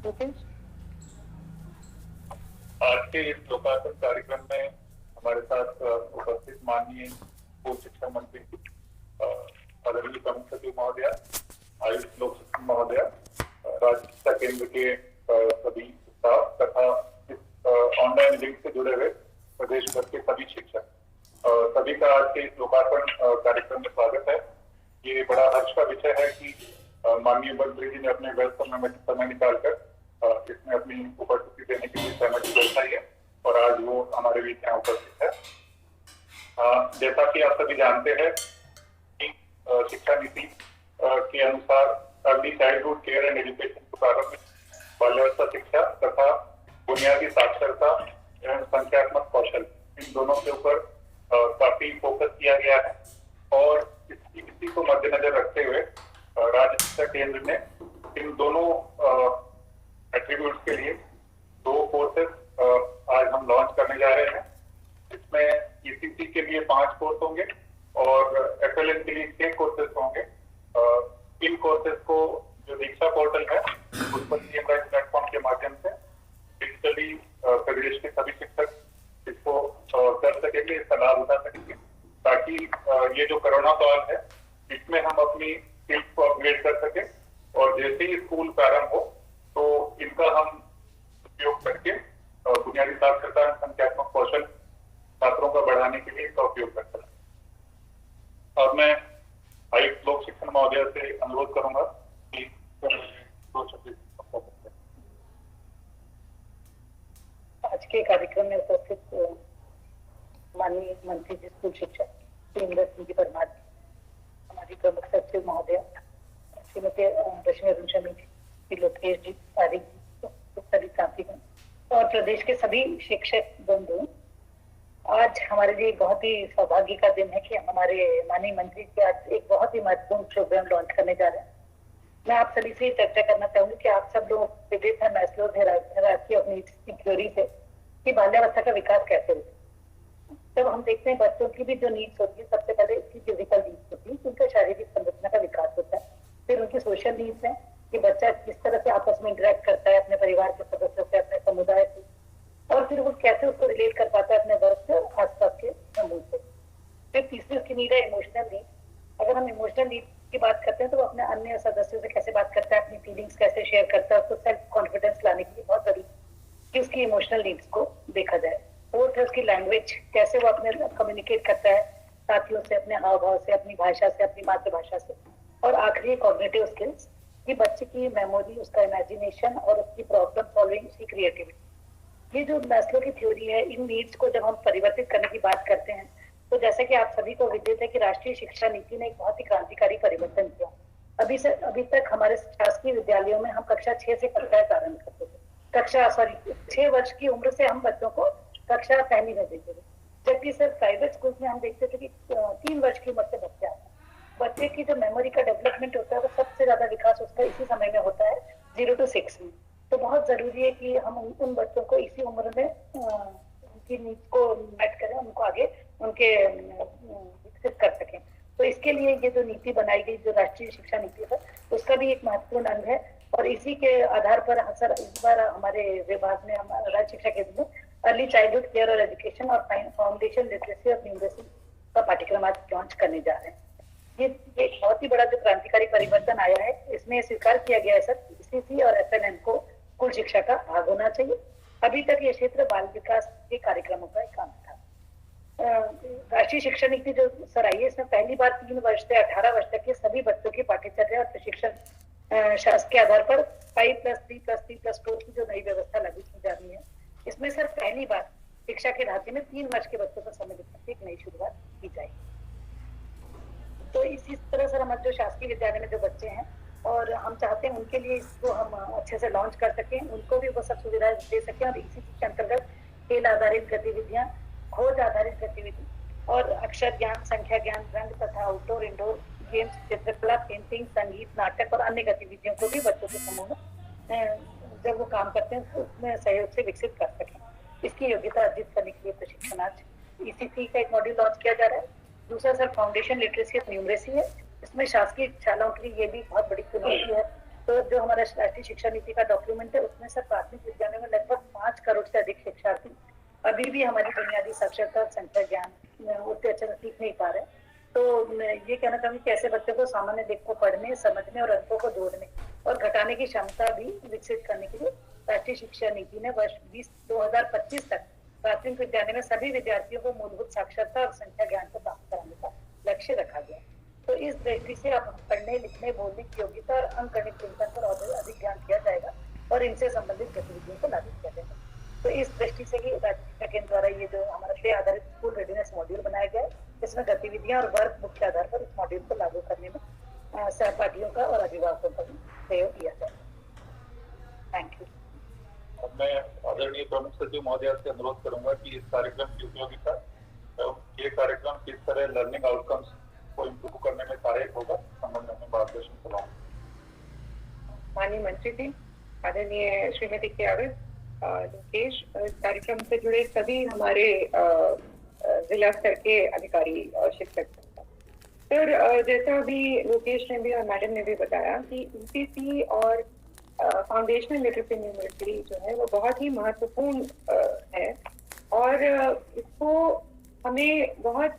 नितिन। आज के इस लोकार्पण कार्यक्रम में हमारे साथ उपस्थित माननीय पूर्व शिक्षा मंत्री आदरणीय प्रमुख सचिव महोदय, आयुष लोक शिक्षण महोदय, राज्य शिक्षा केंद्र के सभी स्टाफ तथा इस ऑनलाइन लिंक से जुड़े हुए प्रदेश भर के सभी शिक्षक, सभी का आज के इस लोकार्पण कार्यक्रम में स्वागत है। ये बड़ा हर्ष का विषय है कि माननीय मंत्री जी ने अपने व्यस्त समय निकालकर इसमें अपनी उपस्थिति देने के लिए सहमति दर्शाई है और आज वो हमारे बीच यहाँ उपस्थित है। जैसा कि आप सभी जानते हैं कि शिक्षा नीति के अनुसार early childhood care and education को प्रारंभ बाल्यावस्था शिक्षा तथा बुनियादी साक्षरता एवं संख्यात्मक कौशल, इन दोनों के ऊपर काफी फोकस किया गया है और इसी को मद्देनजर रखते हुए राज्य शिक्षा केंद्र ने इन दोनों एट्रीब्यूट्स के लिए 2 कोर्सेस आज हम लॉन्च करने जा रहे हैं। इसमें ईसीसी के लिए 5 कोर्स होंगे और एफएलएन के लिए 6 कोर्सेस होंगे। इन कोर्सेस को जो दीक्षा पोर्टल है उस पर CMRise प्लेटफॉर्म के माध्यम से डिजिटली प्रदेश के सभी शिक्षक इसको कर सकेंगे, इसका लाभ उठा सकेंगे, ताकि ये जो कोरोना काल है इसमें हम अपनी स्किल्स को अपग्रेड कर सके और जैसे ही स्कूल प्रारंभ हो तो इनका हम उपयोग करके बुनियादी साक्षरता और संख्यात्मक कौशल छात्रों का बढ़ाने के लिए इसका उपयोग कर सकते। और मैं आयुक्त लोक शिक्षण महोदय से अनुरोध करूंगा कि आज के कार्यक्रम में उपस्थित माननीय मंत्री जी स्कूल शिक्षा इंद्र सिंह जी परमार, हमारी प्रमुख सचिव महोदय श्रीमती रश्मि अरुण शमी जी, लोकेश जी, तारिक जी, सभी साथीगण और प्रदेश के सभी शिक्षक बंधु, आज हमारे लिए बहुत ही सौभाग्य का दिन है कि हमारे माननीय मंत्री जी आज एक बहुत ही महत्वपूर्ण प्रोग्राम लॉन्च करने जा रहे हैं। मैं आप सभी से चर्चा करना चाहूंगी कि आप सब लोग विदित है मैस्लो हायरार्की ऑफ नीड्स की थ्योरी से कि बाल्यावस्था का विकास कैसे होता है। जब हम देखते हैं बच्चों की भी जो नीड्स होती है, सबसे पहले उसकी फिजिकल नीड्स होती है, उनका शारीरिक संरचना का विकास होता है, फिर उनकी सोशल नीड्स है कि बच्चा किस तरह से आपस में इंटरेक्ट करता है अपने परिवार के सदस्यों से, अपने समुदाय से, और फिर वो कैसे उसको रिलेट कर पाता है अपने वर्ग से, आसपास के समूह से। फिर तीसरी उसकी नीड है इमोशनल नीड। अगर हम इमोशनल नीड की बात करते हैं तो वो अपने अन्य सदस्यों से कैसे बात करता है, अपनी फीलिंग्स कैसे शेयर करता है, उसको सेल्फ कॉन्फिडेंस लाने के लिए बहुत जरूरी कि उसकी इमोशनल नीड्स को देखा जाए। फोर्थ है उसकी लैंग्वेज, कैसे वो अपने कम्युनिकेट करता है साथियों से, अपने हाव भाव से, अपनी भाषा से, अपनी मातृभाषा से। और आखिरी कॉग्निटिव स्किल्स कि बच्चे की मेमोरी, उसका इमेजिनेशन और उसकी प्रॉब्लम सॉल्विंग, उसकी क्रिएटिविटी। ये जो मैस्लो की थ्योरी है, इन नीड्स को जब हम परिवर्तित करने की बात करते हैं तो जैसे कि आप सभी को विदित है कि राष्ट्रीय शिक्षा नीति ने एक बहुत ही क्रांतिकारी परिवर्तन किया। अभी तक हमारे शासकीय विद्यालयों में हम कक्षा 6 से कक्षाएं प्रारंभ करते थे। 6 वर्ष की उम्र से हम बच्चों को कक्षा पहली में देते थे, जबकि सर प्राइवेट स्कूल में हम देखते थे कि 3 वर्ष की उम्र से बच्चे आते हैं। बच्चे की जो मेमोरी का डेवलपमेंट होता है वो सबसे ज्यादा विकास उसका इसी समय में होता है, 0 to 6 में। तो बहुत जरूरी है कि हम उन बच्चों को इसी उम्र में उनकी नीड्स को मेट करें, उनको आगे उनके विकसित कर सकें। तो इसके लिए ये जो नीति बनाई गई, जो राष्ट्रीय शिक्षा नीति है, उसका भी एक महत्वपूर्ण अंग है। और इसी के आधार पर सर इस बार हमारे विभाग में, हमारे राज्य शिक्षा केंद्र में अर्ली चाइल्डहुड केयर और एजुकेशन और फाउंडेशन लिटरेसी ऑफ न्यूमरेसी का पाठ्यक्रम आज लॉन्च करने जा रहे हैं। ये एक बहुत ही बड़ा जो क्रांतिकारी परिवर्तन आया है, इसमें स्वीकार किया गया है सर ईसीसी और एफएलएन को स्कूल शिक्षा का भाग होना चाहिए। अभी तक ये क्षेत्र बाल विकास के कार्यक्रमों का एक काम था। राष्ट्रीय शिक्षा नीति जो सर आई है, इसमें पहली बार 3 वर्ष से 18 वर्ष तक के सभी बच्चों की पाठ्यचर्या और प्रशिक्षण शास्त्र के आधार पर 5+3+3+4 की जो नई व्यवस्था लागू की जा रही है। इसमें सर पहली बार शिक्षा के ढांचे में 3 वर्ष के बच्चों को सम्मिलित करके एक नई शुरुआत की जाएगी। तो इसी तरह सर हमारे जो शासकीय विद्यालय में जो बच्चे हैं और हम चाहते हैं उनके लिए इसको हम अच्छे से लॉन्च कर सकें, उनको भी वो सब सुविधाएं दे सकें। और इसी के अंतर्गत खेल आधारित गतिविधियां, खोज आधारित गतिविधि और अक्षर ज्ञान, संख्या ज्ञान, रंग तथा आउटडोर इंडोर गेम्स, चित्रकला, पेंटिंग, संगीत, नाटक और अन्य गतिविधियों को भी बच्चों के समूह में जब वो काम करते हैं तो उसमें सहयोग से विकसित कर सकें। इसकी योग्यता अर्जित करने के लिए प्रशिक्षण आज ईसीसी का एक मॉड्यूल लॉन्च किया जा रहा है। दूसरा sir foundation literacy of numeracy है। इसमें शासकीय शालाओं के लिए ये भी बहुत बड़ी चुनौती है तो जो हमारा राष्ट्रीय शिक्षा नीति का डॉक्यूमेंट है उसमें सर प्राथमिक विद्यालयों में लगभग 5 करोड़ से अधिक शिक्षार्थी अभी भी हमारी बुनियादी साक्षरता और संख्या ज्ञान उतने अच्छे से सीख नहीं पा रहे। तो मैं ये कहना चाहूंगी कि ऐसे बच्चों को सामान्य दिख को पढ़ने, समझने और अंकों को जोड़ने और घटाने की क्षमता भी विकसित करने के लिए राष्ट्रीय शिक्षा नीति ने वर्ष 2025 तक प्राथमिक विद्यालय में सभी विद्यार्थियों को मूलभूत साक्षरता और संख्या ज्ञान को प्राप्त कराने का लक्ष्य रखा गया। तो इस दृष्टि से अब पढ़ने, लिखने, बोलने की योग्यता और अंकगणित चिंतन पर अधिक ध्यान दिया जाएगा और इनसे संबंधित गतिविधियों को लागू किया जाएगा। तो इस दृष्टि से ही राज्य शिक्षा केंद्र द्वारा ये जो हमारा पे आधारित स्कूल रेडीनेस मॉड्यूल बनाया गया है, इसमें गतिविधियां और वर्ग मुख्य आधार पर इस मॉड्यूल को लागू करने में सहपाठियों का और अभिभावकों का भी सहयोग किया जाए। Thank you. मैं आदरणीय प्रमुख सचिव महोदय से अनुरोध करूंगा कि इस कार्यक्रम की उपयोगिता एवं ये कार्यक्रम किस तरह लर्निंग आउटकम्स को इम्प्रूव करने में सहायक होगा संबंध में मार्गदर्शन कराऊंगा। माननीय मंत्री जी, आदरणीय श्रीमती केआरएस, लोकेश, इस कार्यक्रम से जुड़े सभी हमारे जिला स्तर के अधिकारी और शिक्षक। सर, जैसा अभी लोकेश ने भी और मैडम ने भी बताया कि यूसीसी और फाउंडेशनल लिटरेसी यूनिवर्सिटी जो है वो बहुत ही महत्वपूर्ण है और इसको हमें बहुत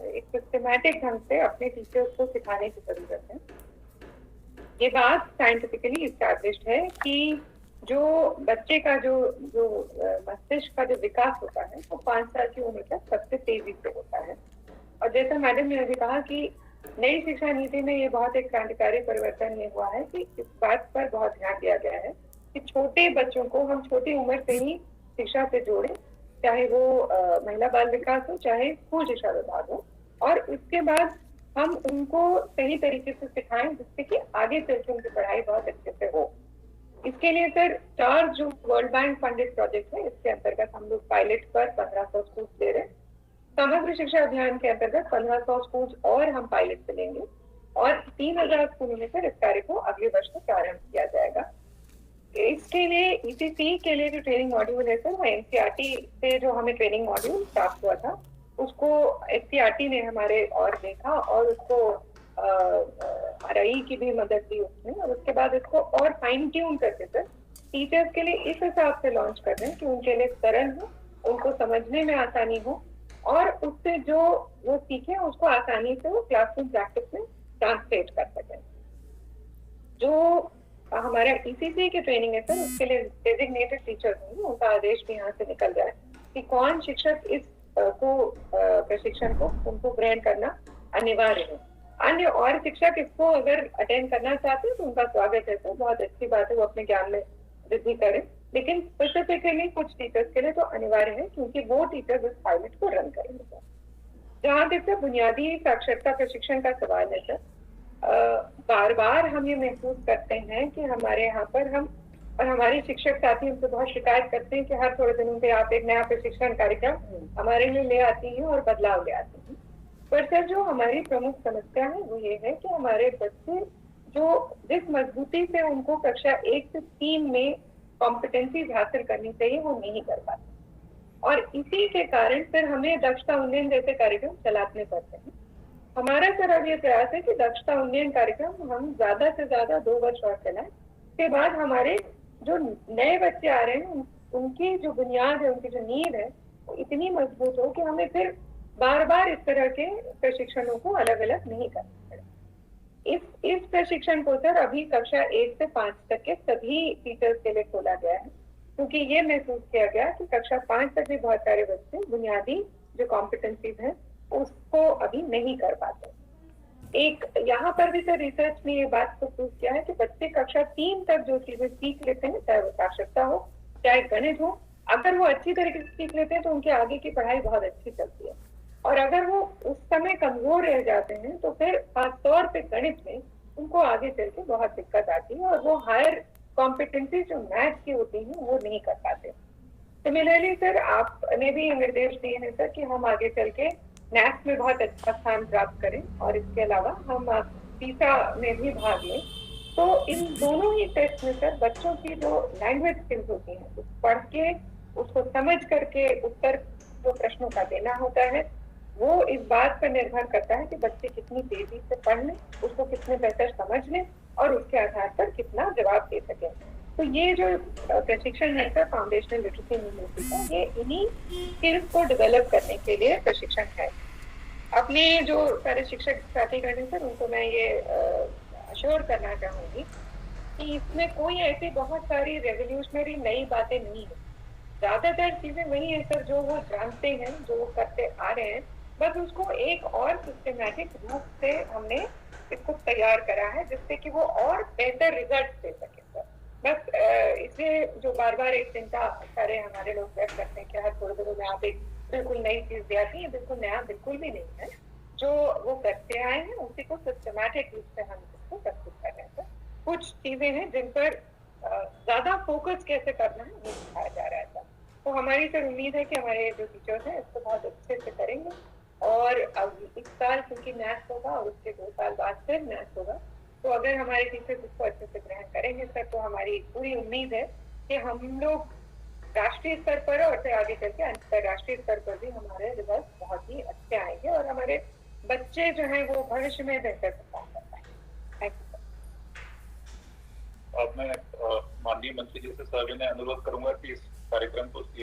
एक सिस्टमैटिक ढंग से अपने टीचर्स को सिखाने की जरूरत है। ये बात साइंटिफिकली एस्टैब्लिश्ड है कि जो बच्चे का जो मस्तिष्क का जो विकास होता है वो 5 साल की उम्र तक सबसे तेजी से होता है। और जैसा मैडम ने अभी कहा कि नई शिक्षा नीति में ये बहुत एक क्रांतिकारी परिवर्तन ये हुआ है कि इस बात पर बहुत ध्यान दिया गया है कि छोटे बच्चों को हम छोटी उम्र से ही शिक्षा से जोड़ें, चाहे वो महिला बाल विकास हो, चाहे स्कूल शिक्षा विभाग हो, और उसके बाद हम उनको सही तरीके से सिखाएं जिससे कि आगे चलकर उनकी पढ़ाई बहुत अच्छे से हो। इसके लिए सर 4 जो वर्ल्ड बैंक फंडेड प्रोजेक्ट है, इसके अंतर्गत हम लोग पायलट पर 1500 स्कूल ले रहे हैं। समग्र शिक्षा अभियान के अंतर्गत 1500 स्कूल और हम पायलट पे लेंगे और 3000 स्कूलों में सर इस कार्य को अगले वर्ष में प्रारंभ किया जाएगा। इसके लिए ईसीसी के लिए जो ट्रेनिंग मॉड्यूल है सर, वो एनसीईआरटी से जो हमें ट्रेनिंग मॉड्यूल प्राप्त हुआ था उसको एससीईआरटी ने हमारे और देखा और उसको आरआई की भी मदद ली उसमें, और उसके बाद इसको और फाइन ट्यून करके सर टीचर्स के लिए इस हिसाब से लॉन्च कर रहे हैं कि उनके लिए सरल हो, उनको समझने में आसानी हो और उससे जो वो सीखे उसको आसानी से वो क्लासरूम प्रैक्टिस में ट्रांसलेट कर सकें। जो हमारा ईसीसी की ट्रेनिंग है सर, उसके लिए डेजिग्नेटेड टीचर्स होंगे, उनका आदेश भी यहाँ से निकल जाए कि कौन शिक्षक इस प्रशिक्षण को उनको ग्रहण करना अनिवार्य है। अन्य और शिक्षक इसको अगर अटेंड करना चाहते हैं तो उनका स्वागत है सर, बहुत अच्छी बात है, वो अपने ज्ञान में वृद्धि करें, लेकिन स्पेसिफिकली कुछ टीचर्स के लिए तो अनिवार्य है क्योंकि वो टीचर्स इस पायलट को रन करेंगे सर। जहाँ तक सर बुनियादी साक्षरता प्रशिक्षण का सवाल है सर, बार बार हम ये महसूस करते हैं कि हमारे यहाँ पर हम और हमारे शिक्षक साथी हमसे बहुत शिकायत करते हैं कि हर थोड़े दिनों पे आप एक नया प्रशिक्षण कार्यक्रम हमारे लिए ले आती हैं और बदलाव ले आती हैं। पर सर जो हमारी प्रमुख समस्या है वो ये है कि हमारे बच्चे जो जिस मजबूती से उनको कक्षा 1 से 3 में कॉम्पिटेंसीज हासिल करनी चाहिए वो नहीं कर पाते, और इसी के कारण फिर हमें दक्षता उन्नयन जैसे कार्यक्रम चलाने पड़ते हैं। हमारा सर अब ये प्रयास है कि दक्षता उन्नयन कार्यक्रम हम ज्यादा से ज्यादा 2 वर्ष और चलाएं। उसके बाद हमारे जो नए बच्चे आ रहे हैं उनकी जो बुनियाद है, उनकी जो नींव है वो इतनी मजबूत हो कि हमें फिर बार बार इस तरह के प्रशिक्षणों को अलग अलग नहीं करना पड़े। इस प्रशिक्षण को सर अभी कक्षा 1 से 5 तक के सभी टीचर्स के लिए खोला गया है क्योंकि ये महसूस किया गया कि कक्षा 5 तक भी बहुत सारे बच्चे बुनियादी जो कॉम्पिटेंसीज हैं उसको अभी नहीं कर पाते। एक यहाँ पर भी सर रिसर्च ने ये बात को प्रूव किया है कि बच्चे कक्षा 3 तक जो चीजें सीख लेते हैं, चाहे वो साक्षरता हो चाहे गणित हो, अगर वो अच्छी तरीके से सीख लेते हैं तो उनकी आगे की पढ़ाई बहुत अच्छी चलती है। और अगर वो उस समय कमजोर रह जाते हैं तो फिर खासतौर पे गणित में उनको आगे चल के बहुत दिक्कत आती है और वो हायर कॉम्पिटेंसी जो मैथ्स की होती है वो नहीं कर पाते। सिमिलरली सर आपने भी निर्देश दिए हैं सर कि हम आगे चल के नैथ में बहुत अच्छा स्थान प्राप्त करें और इसके अलावा हम पीसा में भी भाग लें। तो इन दोनों ही टेस्ट में सर बच्चों की जो लैंग्वेज स्किल्स होती हैं उस पढ़ के उसको समझ करके उत्तर जो प्रश्नों का देना होता है वो इस बात पर निर्भर करता है कि बच्चे कितनी तेजी से पढ़ लें, उसको कितने बेहतर समझ लें और उसके आधार पर कितना जवाब दे सके। तो ये जो प्रशिक्षण है सर फाउंडेशनल लिटरेसी न्यूमरेसी का, ये इन्हीं स्किल्स को डेवलप करने के लिए प्रशिक्षण है। अपने जो सारे शिक्षक साथीगण हैं सर, उनको मैं ये अश्योर करना चाहूंगी कि इसमें कोई ऐसी बहुत सारी रेवोल्यूशनरी नई बातें नहीं है। ज्यादातर चीजें वही है सर जो वो जानते हैं, जो वो करते आ रहे हैं, बस उसको एक और सिस्टमैटिक रूप से हमने इसको तैयार करा है जिससे कि वो और बेहतर रिजल्ट दे सके सर। बस इसलिए जो बार बार एक चिंता सारे हमारे लोग व्यक्त करते हैं कि हर थोड़े दिनों में आप एक बिल्कुल नई चीज दे आती है, बिल्कुल नया बिल्कुल भी नहीं है। जो वो करते आए हैं उसी को सिस्टमैटिक रूप से हम इसको प्रस्तुत कर रहे हैं सर। कुछ चीजें हैं जिन पर ज्यादा फोकस कैसे करना है ये सिखाया जा रहा है सर। तो हमारी सर उम्मीद है कि हमारे जो टीचर्स हैं इसको बहुत अच्छे से करेंगे। और अब इस साल क्योंकि मैथ्स होगा और उसके 2 साल बाद फिर मैथ्स होगा, तो अगर हमारे टीचर्स इसको अच्छे से ग्रहण करेंगे सर, तो हमारी पूरी उम्मीद है कि हम लोग राष्ट्रीय स्तर पर और फिर आगे चल के अंतरराष्ट्रीय स्तर पर भी हमारे रिजल्ट बहुत ही अच्छे आएंगे और हमारे बच्चे जो हैं वो भविष्य में बेहतर परफॉर्म कर पाएंगे। Thank you sir. अब मैं माननीय मंत्री जी से सविनय अनुरोध करूंगा कि इस कार्यक्रम को